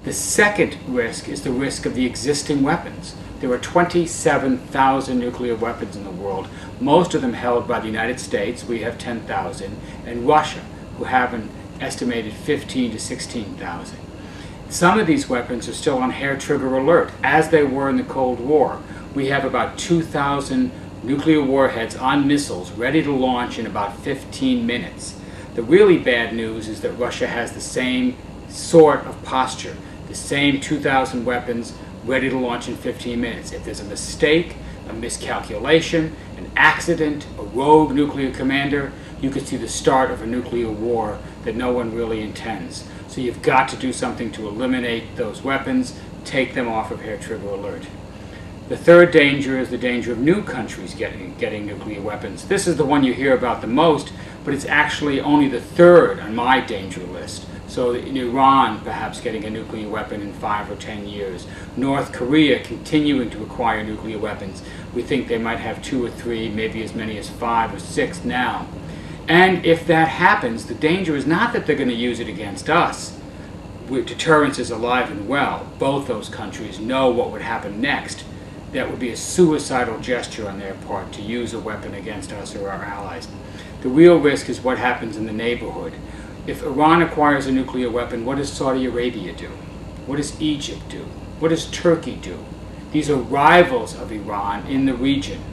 The second risk is the risk of the existing weapons. There are 27,000 nuclear weapons in the world, most of them held by the United States, we have 10,000, and Russia, who have an estimated 15 to 16,000. Some of these weapons are still on hair-trigger alert, as they were in the Cold War. We have about 2,000 nuclear warheads on missiles ready to launch in about 15 minutes. The really bad news is that Russia has the same sort of posture, the same 2,000 weapons ready to launch in 15 minutes. If there's a mistake, a miscalculation, an accident, a rogue nuclear commander, you could see the start of a nuclear war that no one really intends. So you've got to do something to eliminate those weapons, take them off of hair-trigger alert. The third danger is the danger of new countries getting nuclear weapons. This is the one you hear about the most, but it's actually only the third on my danger list. So in Iran perhaps getting a nuclear weapon in 5 or 10 years. North Korea continuing to acquire nuclear weapons. We think they might have 2 or 3, maybe as many as 5 or 6 now. And if that happens, the danger is not that they're going to use it against us. Deterrence is alive and well. Both those countries know what would happen next. That would be a suicidal gesture on their part to use a weapon against us or our allies. The real risk is what happens in the neighborhood. If Iran acquires a nuclear weapon, what does Saudi Arabia do? What does Egypt do? What does Turkey do? These are rivals of Iran in the region.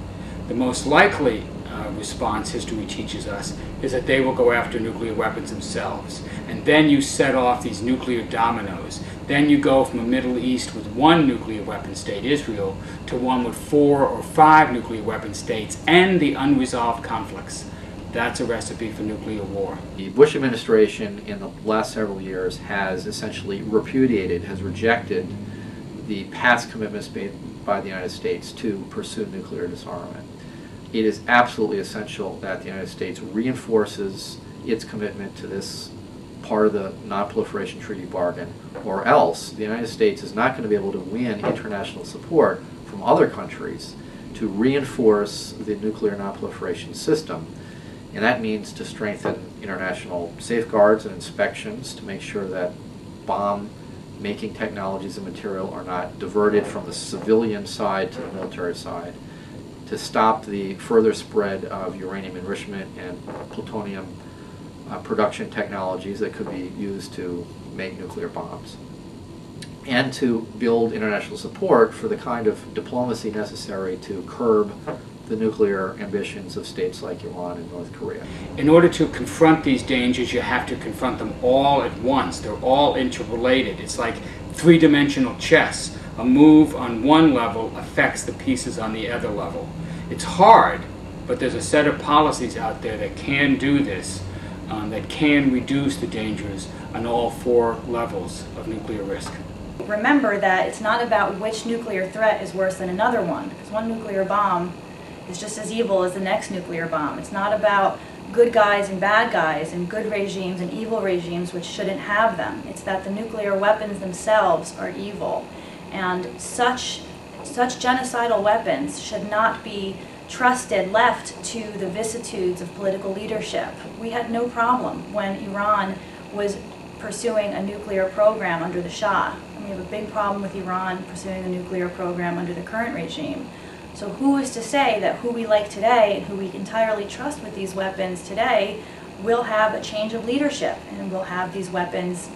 The most likely response, history teaches us, is that they will go after nuclear weapons themselves. And then you set off these nuclear dominoes. Then you go from a Middle East with one nuclear weapon state, Israel, to one with 4 or 5 nuclear weapon states and the unresolved conflicts. That's a recipe for nuclear war. The Bush administration in the last several years has essentially repudiated, has rejected the past commitments made by the United States to pursue nuclear disarmament. It is absolutely essential that the United States reinforces its commitment to this part of the Non-Proliferation Treaty bargain, or else the United States is not going to be able to win international support from other countries to reinforce the nuclear non-proliferation system. And that means to strengthen international safeguards and inspections to make sure that bomb-making technologies and material are not diverted from the civilian side to the military side, to stop the further spread of uranium enrichment and plutonium production technologies that could be used to make nuclear bombs, and to build international support for the kind of diplomacy necessary to curb the nuclear ambitions of states like Iran and North Korea. In order to confront these dangers, you have to confront them all at once. They're all interrelated. It's like three-dimensional chess. A move on one level affects the pieces on the other level. It's hard, but there's a set of policies out there that can do this, that can reduce the dangers on all 4 levels of nuclear risk. Remember that it's not about which nuclear threat is worse than another one, because one nuclear bomb is just as evil as the next nuclear bomb. It's not about good guys and good regimes and evil regimes which shouldn't have them. It's that the nuclear weapons themselves are evil. And such genocidal weapons should not be left to the vicissitudes of political leadership. We had no problem when Iran was pursuing a nuclear program under the Shah. And we have a big problem with Iran pursuing a nuclear program under the current regime. So who is to say that who we like today and who we entirely trust with these weapons today will have a change of leadership and will have these weapons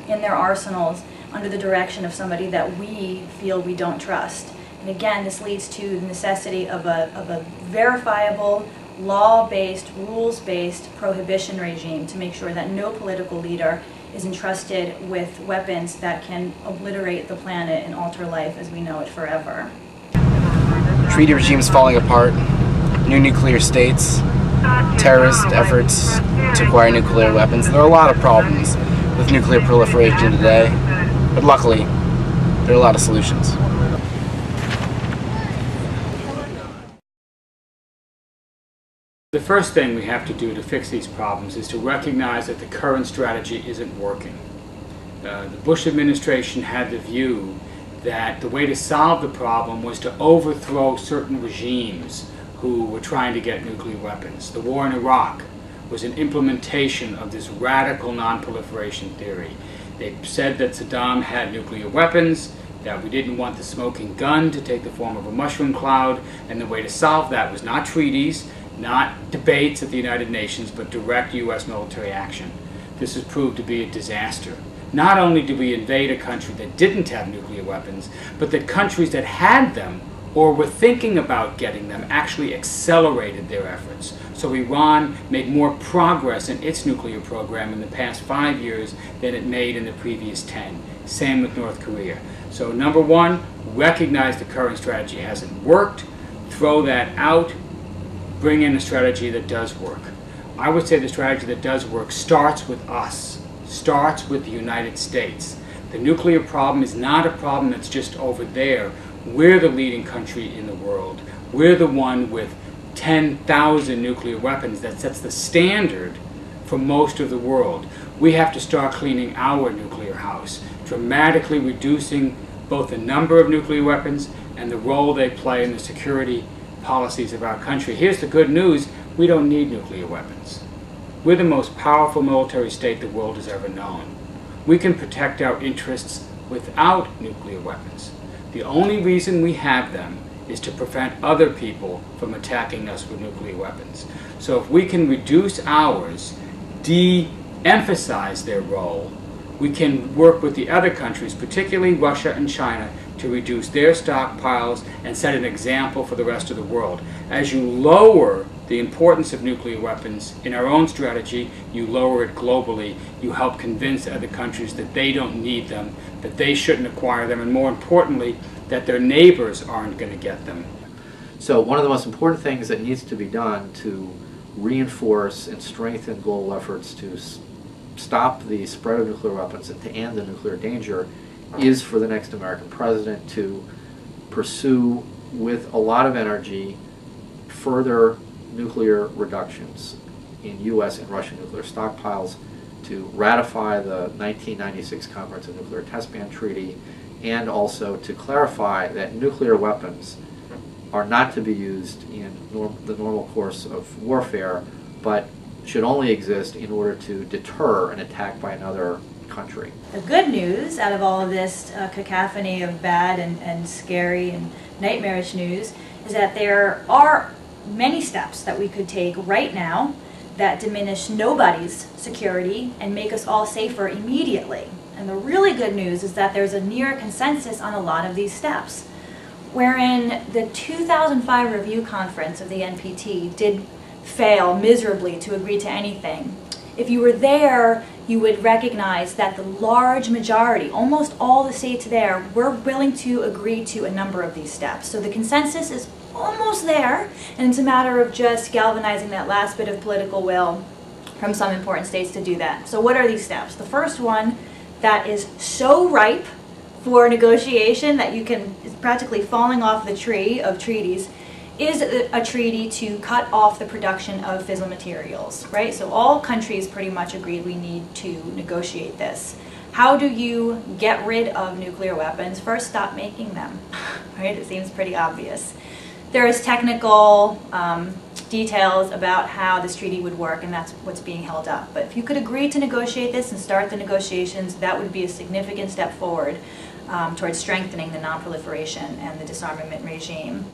in their arsenals under the direction of somebody that we feel we don't trust. And again, this leads to the necessity of a verifiable, law-based, rules-based prohibition regime to make sure that no political leader is entrusted with weapons that can obliterate the planet and alter life as we know it forever. Treaty regimes falling apart, new nuclear states, terrorist efforts to acquire nuclear weapons. There are a lot of problems with nuclear proliferation today, but luckily, there are a lot of solutions. The first thing we have to do to fix these problems is to recognize that the current strategy isn't working. The Bush administration had the view that the way to solve the problem was to overthrow certain regimes who were trying to get nuclear weapons. The war in Iraq was an implementation of this radical non-proliferation theory. They said that Saddam had nuclear weapons, that we didn't want the smoking gun to take the form of a mushroom cloud, and the way to solve that was not treaties, not debates at the United Nations, but direct U.S. military action. This has proved to be a disaster. Not only did we invade a country that didn't have nuclear weapons, but that countries that had them or were thinking about getting them actually accelerated their efforts. So Iran made more progress in its nuclear program in the past 5 years than it made in the previous 10. Same with North Korea. So number one, recognize the current strategy hasn't worked, throw that out, bring in a strategy that does work. I would say the strategy that does work starts with us, starts with the United States. The nuclear problem is not a problem that's just over there. We're the leading country in the world. We're the one with 10,000 nuclear weapons that sets the standard for most of the world. We have to start cleaning our nuclear house, dramatically reducing both the number of nuclear weapons and the role they play in the security policies of our country. Here's the good news: we don't need nuclear weapons. We're the most powerful military state the world has ever known. We can protect our interests without nuclear weapons. The only reason we have them is to prevent other people from attacking us with nuclear weapons. So if we can reduce ours, de-emphasize their role, we can work with the other countries, particularly Russia and China, to reduce their stockpiles and set an example for the rest of the world. As you lower the importance of nuclear weapons in our own strategy, you lower it globally. You help convince other countries that they don't need them, that they shouldn't acquire them, and more importantly, that their neighbors aren't going to get them. So one of the most important things that needs to be done to reinforce and strengthen global efforts to stop the spread of nuclear weapons and to end the nuclear danger is for the next American president to pursue with a lot of energy further nuclear reductions in U.S. and Russian nuclear stockpiles, to ratify the 1996 Conference of Nuclear Test Ban Treaty, and also to clarify that nuclear weapons are not to be used in the normal course of warfare, but should only exist in order to deter an attack by another country. The good news out of all of this cacophony of bad and scary and nightmarish news is that there are many steps that we could take right now that diminish nobody's security and make us all safer immediately. And the really good news is that there's a near consensus on a lot of these steps. Wherein the 2005 review conference of the NPT did fail miserably to agree to anything, if you were there, you would recognize that the large majority, almost all the states there, were willing to agree to a number of these steps. So the consensus is almost there, and it's a matter of just galvanizing that last bit of political will from some important states to do that. So what are these steps? The first one that is so ripe for negotiation that it's practically falling off the tree of treaties is a treaty to cut off the production of fissile materials, right? So all countries pretty much agreed we need to negotiate this. How do you get rid of nuclear weapons? First, stop making them, right? It seems pretty obvious. There is technical details about how this treaty would work, and that's what's being held up. But if you could agree to negotiate this and start the negotiations, that would be a significant step forward towards strengthening the nonproliferation and the disarmament regime.